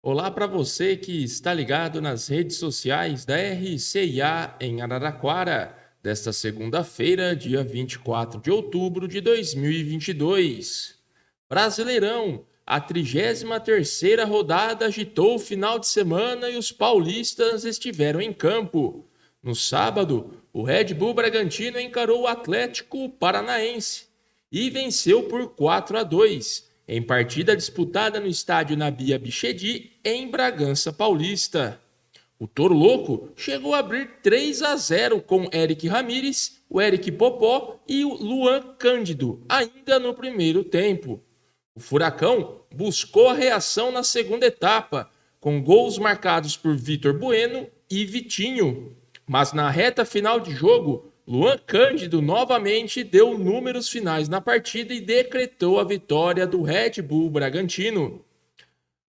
Olá para você que está ligado nas redes sociais da RCIA em Araraquara, desta segunda-feira, dia 24 de outubro de 2022. Brasileirão, a 33ª rodada agitou o final de semana e os paulistas estiveram em campo. No sábado, o Red Bull Bragantino encarou o Atlético Paranaense e venceu por 4-2, em partida disputada no estádio Nabia Bichedi, em Bragança Paulista. O Toro Louco chegou a abrir 3-0 com Eric Ramírez, o Eric Popó e o Luan Cândido, ainda no primeiro tempo. O Furacão buscou a reação na segunda etapa, com gols marcados por Vitor Bueno e Vitinho. Mas na reta final de jogo, Luan Cândido novamente deu números finais na partida e decretou a vitória do Red Bull Bragantino.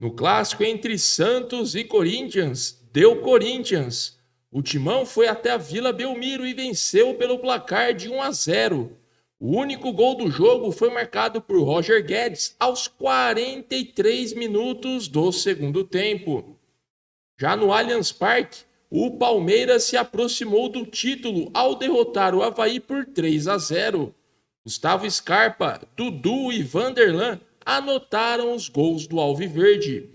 No clássico entre Santos e Corinthians, deu Corinthians. O Timão foi até a Vila Belmiro e venceu pelo placar de 1-0. O único gol do jogo foi marcado por Roger Guedes aos 43 minutos do segundo tempo. Já no Allianz Parque, o Palmeiras se aproximou do título ao derrotar o Avaí por 3-0. Gustavo Scarpa, Dudu e Vanderlan anotaram os gols do Alviverde.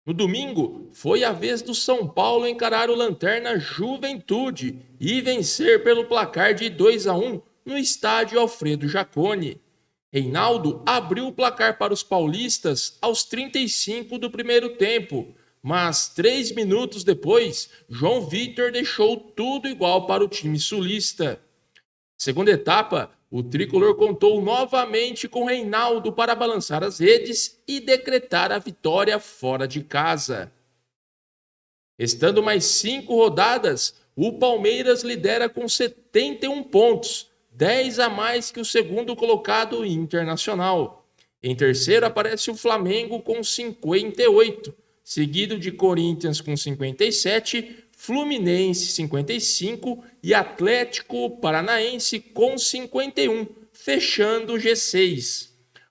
No domingo, foi a vez do São Paulo encarar o Lanterna Juventude e vencer pelo placar de 2-1 no estádio Alfredo Jaconi. Reinaldo abriu o placar para os paulistas aos 35 do primeiro tempo, mas 3 minutos depois, João Vitor deixou tudo igual para o time sulista. Segunda etapa, o tricolor contou novamente com Reinaldo para balançar as redes e decretar a vitória fora de casa. Restando mais 5 rodadas, o Palmeiras lidera com 71 pontos, 10 a mais que o segundo colocado Internacional. Em terceiro aparece o Flamengo com 58, seguido de Corinthians com 57, Fluminense 55 e Atlético Paranaense com 51, fechando o G6.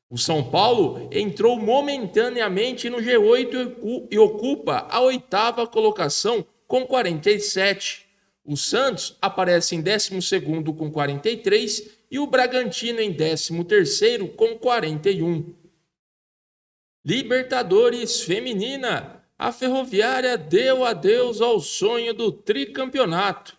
O São Paulo entrou momentaneamente no G8 e ocupa a 8ª colocação com 47. O Santos aparece em 12º com 43 e o Bragantino em 13º com 41. Libertadores Feminina. A Ferroviária deu adeus ao sonho do tricampeonato.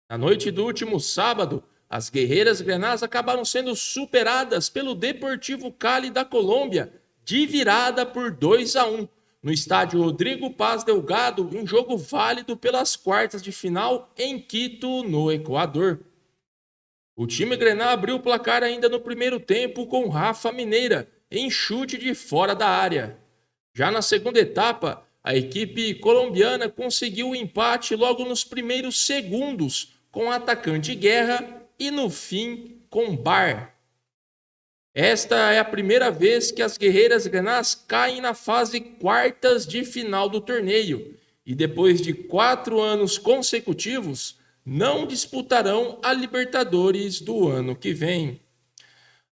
Na noite do último sábado, as guerreiras grenás acabaram sendo superadas pelo Deportivo Cali da Colômbia, de virada por 2-1, no estádio Rodrigo Paz Delgado, em jogo válido pelas quartas de final em Quito, no Equador. O time grená abriu o placar ainda no primeiro tempo com Rafa Mineira, em chute de fora da área. Já na segunda etapa, a equipe colombiana conseguiu o empate logo nos primeiros segundos com o atacante Guerra e no fim com Bar. Esta é a primeira vez que as guerreiras grenás caem na fase quartas de final do torneio e depois de 4 anos consecutivos não disputarão a Libertadores do ano que vem.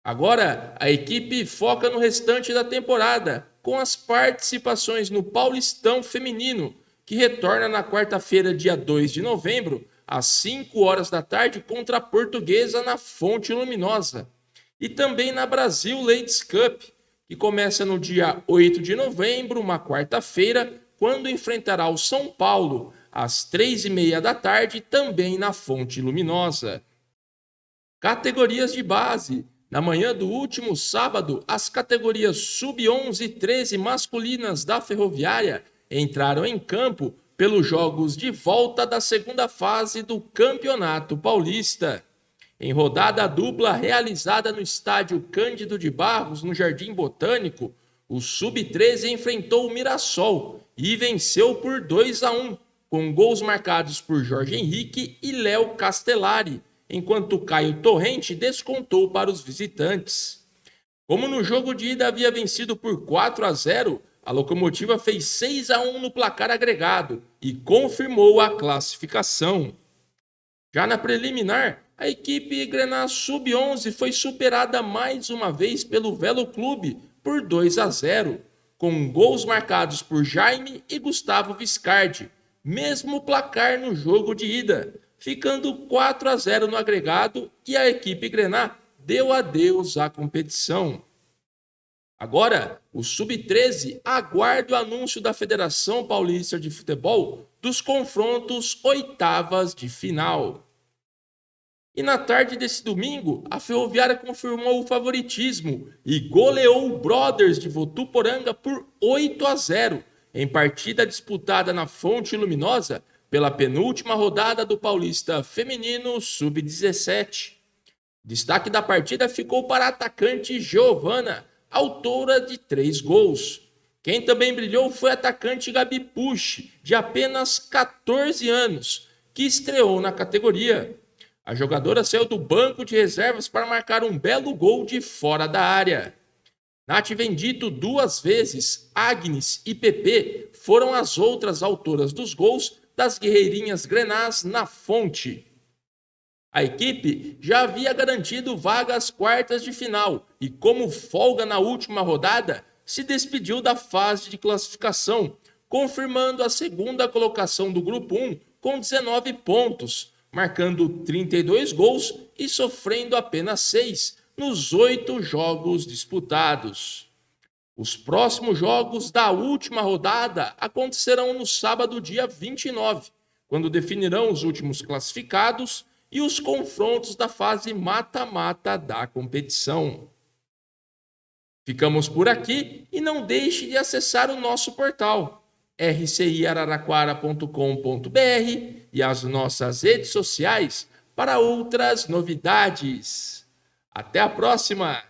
Agora, a equipe foca no restante da temporada, com as participações no Paulistão Feminino, que retorna na quarta-feira, dia 2 de novembro, às 5 horas da tarde, contra a Portuguesa na Fonte Luminosa. E também na Brasil Ladies Cup, que começa no dia 8 de novembro, uma quarta-feira, quando enfrentará o São Paulo, às 3h30 da tarde, também na Fonte Luminosa. Categorias de base. Na manhã do último sábado, as categorias Sub-11 e 13 masculinas da Ferroviária entraram em campo pelos jogos de volta da segunda fase do Campeonato Paulista. Em rodada dupla realizada no estádio Cândido de Barros, no Jardim Botânico, o Sub-13 enfrentou o Mirassol e venceu por 2-1, com gols marcados por Jorge Henrique e Léo Castellari, enquanto Caio Torrente descontou para os visitantes. Como no jogo de ida havia vencido por 4-0, a Locomotiva fez 6-1 no placar agregado e confirmou a classificação. Já na preliminar, a equipe grená Sub-11 foi superada mais uma vez pelo Velo Clube por 2-0. com gols marcados por Jaime e Gustavo Viscardi, mesmo placar no jogo de ida, ficando 4-0 no agregado e a equipe grená deu adeus à competição. Agora, o Sub-13 aguarda o anúncio da Federação Paulista de Futebol dos confrontos oitavas de final. E na tarde desse domingo, a Ferroviária confirmou o favoritismo e goleou o Brothers de Votuporanga por 8-0, em partida disputada na Fonte Luminosa pela penúltima rodada do Paulista Feminino Sub-17. Destaque da partida ficou para a atacante Giovana, autora de 3 gols. Quem também brilhou foi a atacante Gabi Pucci, de apenas 14 anos, que estreou na categoria. A jogadora saiu do banco de reservas para marcar um belo gol de fora da área. Nath Vendito 2 vezes, Agnes e Pepe foram as outras autoras dos gols das guerreirinhas grenás na Fonte. A equipe já havia garantido vaga às quartas de final e, como folga na última rodada, se despediu da fase de classificação, confirmando a segunda colocação do Grupo 1 com 19 pontos, marcando 32 gols e sofrendo apenas 6 nos 8 jogos disputados. Os próximos jogos da última rodada acontecerão no sábado, dia 29, quando definirão os últimos classificados e os confrontos da fase mata-mata da competição. Ficamos por aqui e não deixe de acessar o nosso portal rciararaquara.com.br e as nossas redes sociais para outras novidades. Até a próxima!